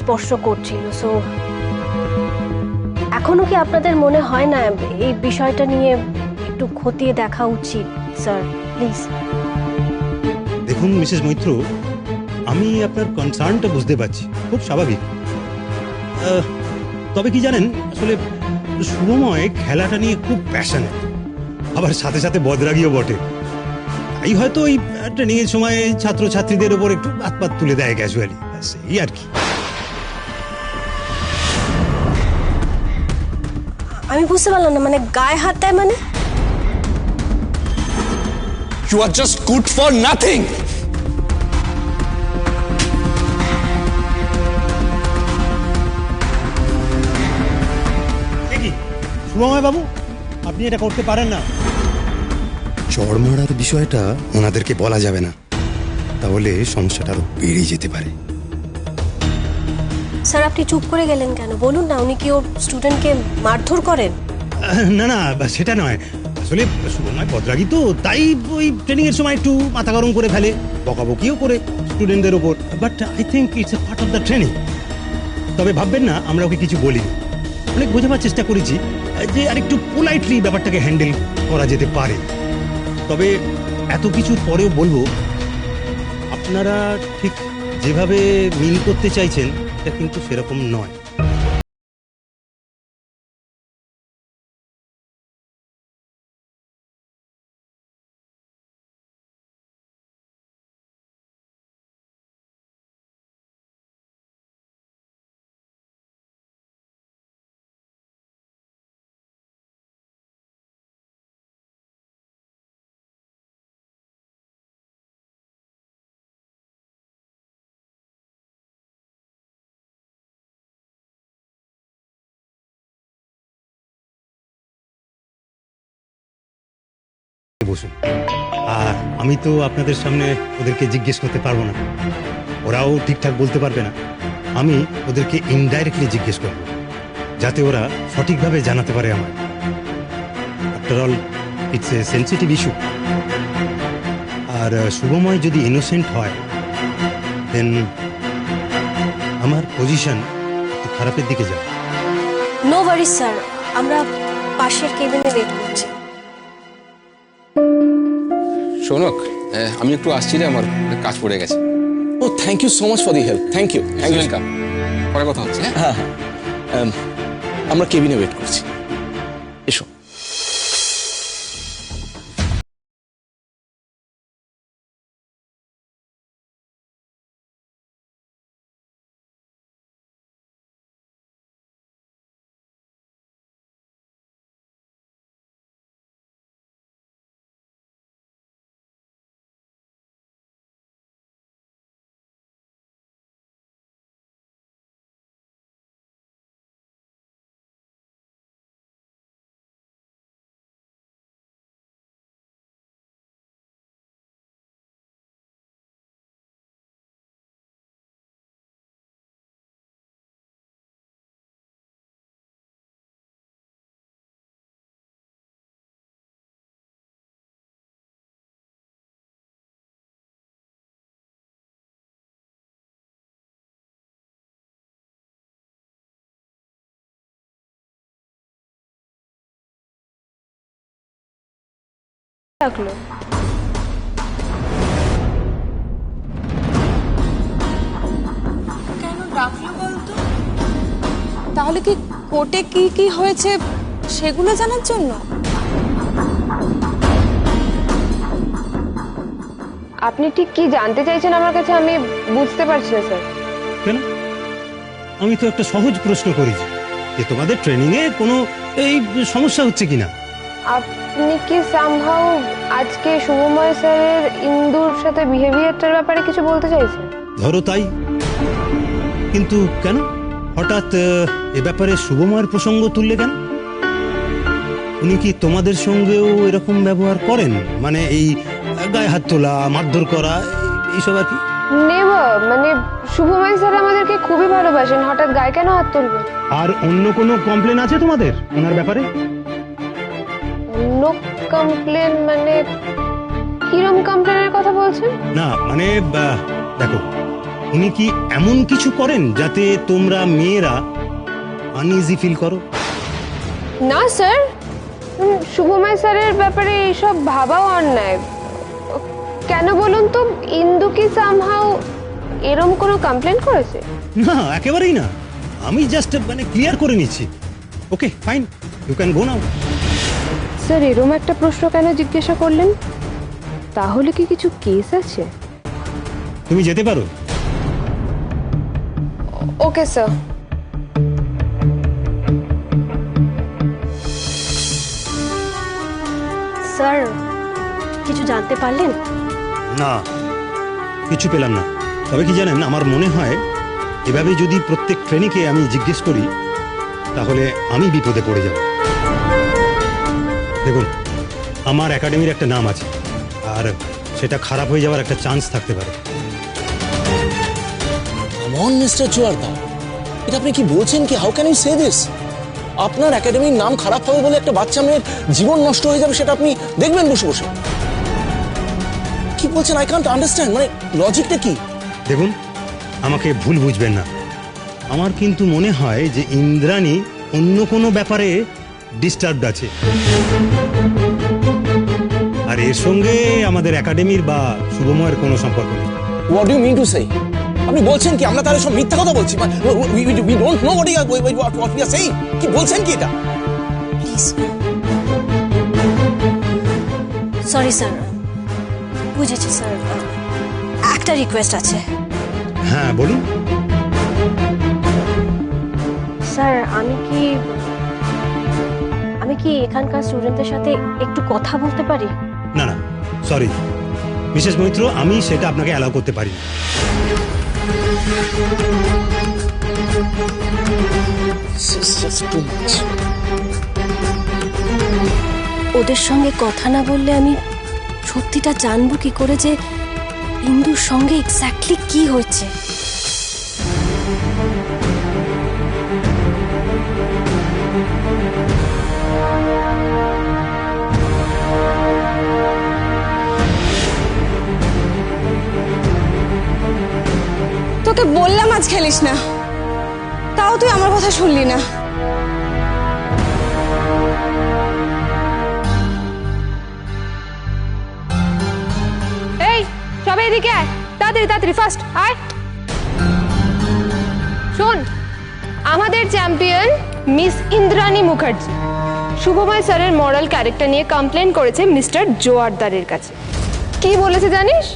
স্পর্শ করছিল। সো এখনো কি আপনাদের মনে হয় না এই বিষয়টা নিয়ে একটু খতিয়ে দেখা উচিত স্যার, প্লিজ? দেখুন মিসেস মৈত্র, আমি আপনার কনসার্নটা বুঝতে পারছি, খুব স্বাভাবিক। তবে কি জানেন, আসলে শুভময় খেলাটা নিয়ে খুব প্যাশনেট, আবার সাথে সাথে বদরাগীও বটে। তাই হয়তো ওই ট্রেনিং এর সময় ছাত্রছাত্রীদের ওপর একটু হাত তুলে দেয় ক্যাজুয়ালি, এই আর কি। আমি বুঝতে পারলাম না, মানে গায়ে হাত দেয় মানে? You are just good for nothing. Shubhamoy বাবু, আপনি এটা করতে পারেন না। চড় মারার বিষয়টা ওনাদেরকে বলা যাবে না, তাহলে সমস্যাটা আরো বেড়ে যেতে পারে। স্যার আপনি চুপ করে গেলেন কেন? বলুন না, উনি কি ওর স্টুডেন্টকে মারধর করেন? না না, সেটা নয়। আসলে শুভময় বদরাগী তো, তাই ওই ট্রেনিং এর সময় একটু মাথা গরম করে ফেলে, বকাবকিও করে স্টুডেন্টদের ওপর। But I think it's a part of the training. তবে ভাববেন না, আমরা ওকে কিছু বলিনি, অনেক বোঝাবার চেষ্টা করেছি যে আরেকটু পোলাইটলি ব্যাপারটাকে হ্যান্ডেল করা যেতে পারে। তবে এত কিছুর পরেও বলবো, আপনারা ঠিক যেভাবে মিল করতে চাইছেন এটা কিন্তু সেরকম নয়। বসুন। আর আমি তো আপনাদের সামনে ওদেরকে জিজ্ঞেস করতে পারবো না, ওরাও ঠিকঠাক বলতে পারবে না। আমি ওদেরকে ইনডাইরেক্টলি জিজ্ঞেস করব, যাতে ওরা সঠিকভাবে জানাতে পারে আমার। After all it's a sensitive issue. আর শুভময় যদি ইনোসেন্ট হয়, দেন আমার পজিশন একটু খারাপের দিকে যাবে। নো ওয়ারিজ স্যার, আমরা পাশের কেবিনে ওয়েট করছি। শোনক, আমি একটু আসছি রে, আমার কাজ পড়ে গেছে। Oh thank you so much for the help. Thank you. Welcome. পরে কথা হচ্ছে। হ্যাঁ হ্যাঁ, আমরা কেবিনে ওয়েট করছি, এসো। রাখলো কেন ডাকলো বলতো? তাহলে কি কোর্টে কি কি হয়েছে সেগুলো জানার জন্য? আপনি ঠিক কি জানতে চাইছেন আমার কাছে, আমি বুঝতে পারছি না স্যার। কেন? আমি তো একটা সহজ প্রশ্ন করেছি যে তোমাদের ট্রেনিং এ কোনো এই সমস্যা হচ্ছে কিনা। আপনি কি সামহাউ আজকে শুভময় স্যারের ইন্দুর সাথে বিহেভিয়ারটার ব্যাপারে কিছু বলতে চাইছেন? ধরো তাই, কিন্তু কেন হঠাৎ এ ব্যাপারে শুভময়ের প্রসঙ্গ তুললে কেন? উনি কি তোমাদের সঙ্গেও এরকম ব্যবহার করেন? মানে এই গায়ে হাত তোলা, মারধর করা, এইসব আর কি? নেভার, মানে শুভময় স্যার আমাদেরকে খুবই ভালোবাসেন, হঠাৎ গায়ে কেন হাত তুলবে? আর অন্য কোনো কমপ্লেন আছে তোমাদের ওনার ব্যাপারে? অন্য কমপ্লেন মানে কিরম কমপ্লেনের কথা বলছেন? না মানে দেখো, উনি কি এমন কিছু করেন যাতে তোমরা মেয়েরা আনইজি ফিল করো? না স্যার, শুভময় স্যারের ব্যাপারে এইসব ভাবাও অন্যায়। কেন বলুন তো, ইন্দু কি সামহাও এরম কোনো কমপ্লেন করেছে? না, একেবারেই না। আমি জাস্ট মানে ক্লিয়ার করে নিচ্ছি। Okay fine, you can go now. Sir এরম একটা প্রশ্ন কেন জিজ্ঞাসা করলেন? তাহলে কি কিছু কেস আছে? তুমি যেতে পারো। Okay sir. স্যার, কিছু জানতে পারলেন? না, কিছু পেলাম না। তবে কি জানেন, আমার মনে হয় এভাবে যদি প্রত্যেক ট্রেনিকে আমি জিজ্ঞেস করি তাহলে আমি বিপদে পড়ে যাব। দেখুন, আমার একাডেমির একটা নাম আছে, আর সেটা খারাপ হয়ে যাওয়ার একটা চান্স থাকতে পারে। মন মিস্টার জোয়ারদা, এটা আপনি কি বলছেন? কি how can you say this? আপনার একাডেমির নাম খারাপ হবে বলে একটা বাচ্চা মেয়ের জীবন নষ্ট হয়ে যাবে, সেটা আপনি দেখবেন বসে বসে? কি বলছেন? আই কান্ট আন্ডারস্ট্যান্ড, মানে লজিকটা কি? দেখুন, আমাকে ভুল বুঝবেন না, আমার কিন্তু মনে হয় যে ইন্দ্রাণী অন্য কোনো ব্যাপারে ডিস্টার্বড আছে, আর এর সঙ্গে আমাদের একাডেমির বা শুভময়ের কোনো সম্পর্ক নেই। What do you mean to say? আপনি বলছেন কি আমরা তাহলে সব মিথ্যা কথা বলছি? We don't know what we are saying. কি বলছেন কি এটা? প্লিজ। সরি স্যার, বুঝেছি স্যার। একটা রিকোয়েস্ট আছে। হ্যাঁ বলুন। স্যার, আমি কি এখানকার স্টুডেন্টদের সাথে একটু কথা বলতে পারি? না না, সরি মিসেস মৈত্র, আমি সেটা আপনাকে অ্যালাউ করতে পারি না। ওদের সঙ্গে কথা না বললে আমি সত্যিটা জানবো কি করে যে ইন্দুর সঙ্গে এক্স্যাক্টলি কি হয়েছে? তোকে বললাম আজ খেলিস না, তাও তুই আমার কথা শুনলি না। এই সবাই এদিকে আয়, তাড়াতাড়ি তাড়াতাড়ি, ফাস্ট আয়। শোন, আমাদের চ্যাম্পিয়ন মিস ইন্দ্রাণী মুখার্জি শুভময় স্যারের মরাল ক্যারেক্টার নিয়ে কমপ্লেন করেছে মিস্টার জোয়ারদারের কাছে। কি বলেছে জানিস?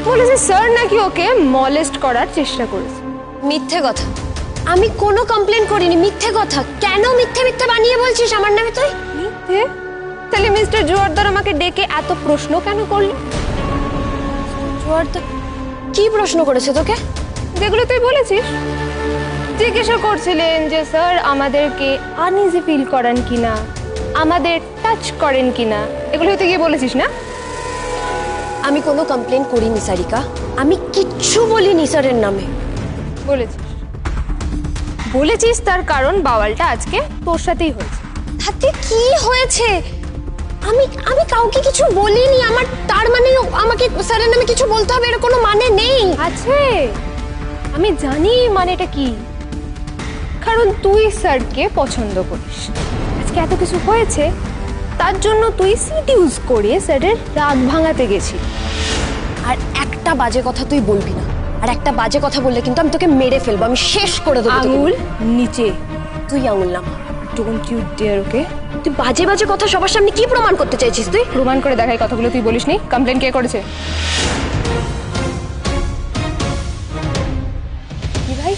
বলেছে স্যার নাকি ওকে মলেস্ট করার চেষ্টা করেছে। মিথ্যে কথা। আমি কোনো কমপ্লেন করিনি। মিথ্যে কথা। কেন মিথ্যে মিথ্যে বানিয়ে বলছিস আমার নামে তুই? মিথ্যে? তাহলে মিস্টার জোয়ারদার আমাকে ডেকে এত প্রশ্ন কেন করলো? জোয়ারদার কি প্রশ্ন করেছে তোকে? যেগুলো তুই বলেছিস। জিজ্ঞাসা করছিলেন যে স্যার আমাদেরকে আনইজি ফিল করান কিনা, আমাদের টাচ করেন কিনা, এগুলো তুই গিয়ে বলেছিস না? আমি কোনো কমপ্লেন করিনি সারিকা, আমি কিচ্ছু বলিনি স্যারের নামে। বলেছিস। বলেছিস, তার কারণ বাওয়ালটা আজকে তোর সাথেই হয়েছে। তাতে কি হয়েছে? আমি কাউকে কিছু বলিনি। আমার তার মানে আমাকে স্যারের নামে কিছু বলতে হবে এর কোনো মানে নেই। আছে, আমি জানি মানেটা কি। কারণ তুই স্যারকে পছন্দ করিস। আজকে এত কিছু হয়েছে, তার জন্য তুই সিট ইউজ করে স্যারের রাগ ভাঙাতে গেছিস। আর একটা বাজে কথা তুই বলবি না, আর একটা বাজে কথা বললে কিন্তু আমি তোকে মেরে ফেলবো, আমি শেষ করে দেবো। আঙুল নিচে। তুই আঙুল নামা। ডোন্ট ইউ ডেয়ার, ওকে? তুই বাজে বাজে কথা সবার সামনে কি প্রমাণ করতে চাইছিস? তুই প্রমাণ করে দেখাই কথাগুলো তুই বলিসনি। কমপ্লেন কে করেছে? কি ভাই?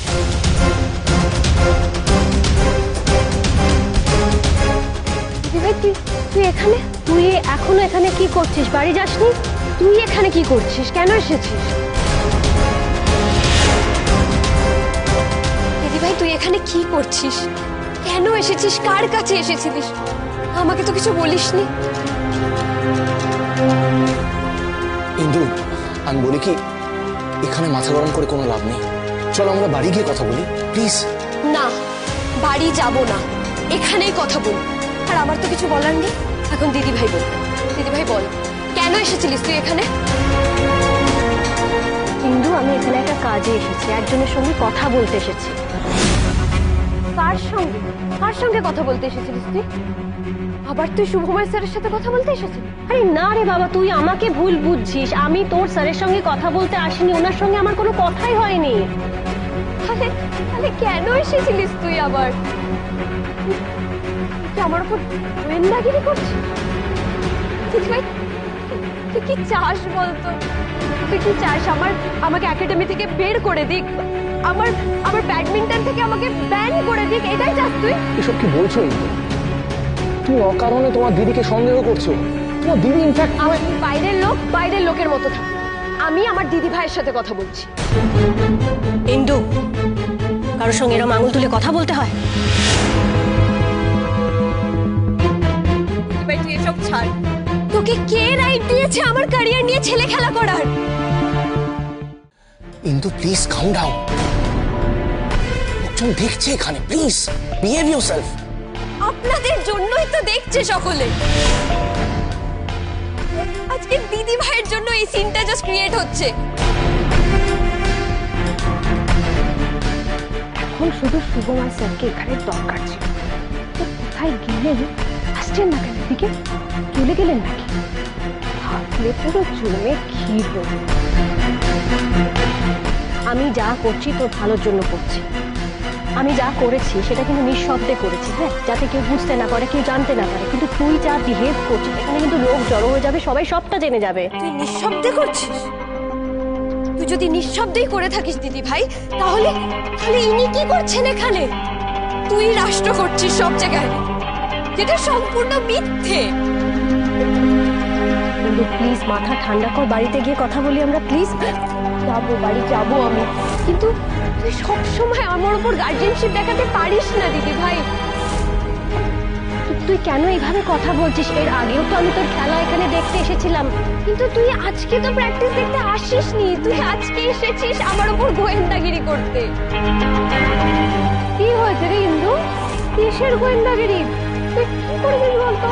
ভাই তুই এখানে? তুই এখনো এখানে কি করছিস? বাড়ি যাসনি? তুই এখানে কি করছিস? কেন এসেছিস? দিদি ভাই, তুই এখানে কি করছিস? কেন এসেছিস? কার কাছে এসেছিলিস? আমাকে তো কিছু বলিসনি। ইন্দু, আমি বলি কি, এখানে মাথা গরম করে কোনো লাভ নেই। চলো আমরা বাড়ি গিয়ে কথা বলি, প্লিজ। না, বাড়ি যাব না, এখানেই কথা বল। আর আমার তো কিছু বলার নেই। এখন দিদি ভাই বল। দিদি ভাই বল, কেন এসেছিলিস তুই এখানে? ইন্দু, আমি এখানে একটা কাজ কাজে এসেছি, একজনের সঙ্গে কথা বলতে এসেছি। কার সঙ্গে কথা বলতে এসেছিলিস তুই? আবার তুই শুভময় স্যারের সাথে কথা বলতে এসেছিস? আরে না রে বাবা, তুই আমাকে ভুল বুঝছিস। আমি তোর স্যারের সঙ্গে কথা বলতে আসিনি, ওনার সঙ্গে আমার কোনো কথাই হয়নি। তাহলে তাহলে কেন এসেছিলিস তুই আবার? তুই আমার উপর গোয়েন্দাগিরি করছিস? দিদিভাই, তুই কি চাস বলতো? তুই কি চাস আমাকে একাডেমি থেকে বের করে দিক, আমার ব্যাডমিন্টন থেকে আমাকে ব্যান করে দিক, এটাই চাস তুই? এসব কি বলছো? তুমি অকারণে তোমার দিদিকে সন্দেহ করছো। তোমার দিদি ইনফ্যাক্ট বাইরের লোকের মতো থাক। আমি আমার দিদি ভাইয়ের সাথে কথা বলছি। ইন্দু, কারোর সঙ্গে এরম আঙুল তুলে কথা বলতে হয়? দিদিভাই তুই এসব ছাড়। তোকে কে রাইট দিয়েছে আমার ক্যারিয়ার নিয়ে ছেলে খেলা করার? ইন্দু প্লিজ কাম ডাউন। লোকজন দেখছে এখানে, প্লিজ বিহেভ ইয়োরসেলফ। আপনাদের জন্যই তো দেখছে সকলে। আজকে দিদি ভাইয়ের জন্য এই সিনটা জাস্ট ক্রিয়েট হচ্ছে। এখন শুধু শুভময় স্যারকে এখানে দরকার ছিল। তো কোথায় গেলেন? আসছেন না কেন? দিকে চলে গেলেন নাকি? ভাবলে পুরো জমে ক্ষীর হয়ে গেল। আমি যা করছি তোর ভালোর জন্য করছি। আমি যা করেছি সেটা কিন্তু নিঃশব্দে করেছি, হ্যাঁ, যাতে কেউ বুঝতে না পারে, কেউ জানতে না পারে। কিন্তু তুই যা বিহেভ করছিস, এখানে কিন্তু লোক জড়ো হয়ে যাবে, সবাই সবটা জেনে যাবে। তুই নিঃশব্দে করছিস? তুই যদি নিঃশব্দেই করে থাকিস দিদি ভাই, তাহলে ইনি কি করছেন এখানে? তুই রাষ্ট্র করছিস সব জায়গায়, যেটা সম্পূর্ণ মিথ্যে। কিন্তু প্লিজ মাথা ঠান্ডা কর, বাড়িতে গিয়ে কথা বলি আমরা, প্লিজ। বাড়ি যাবো আমি, কিন্তু তুই সবসময় আমার উপর গার্জিয়ানশিপ দেখাতে পারিস না দিদি ভাই। তুই কেন এইভাবে কথা বলছিস? এর আগেও তো আমি তোর খেলা এখানে দেখতে এসেছিলাম। কিন্তু তুই আজকে তো প্র্যাকটিস দেখতে আসিসনি, তুই আজকে এসেছিস আমার উপর গোয়েন্দাগিরি করতে। কি হয়েছে রে ইন্দু? কিসের গোয়েন্দাগিরি? তুই কি করে দিবি বলতো?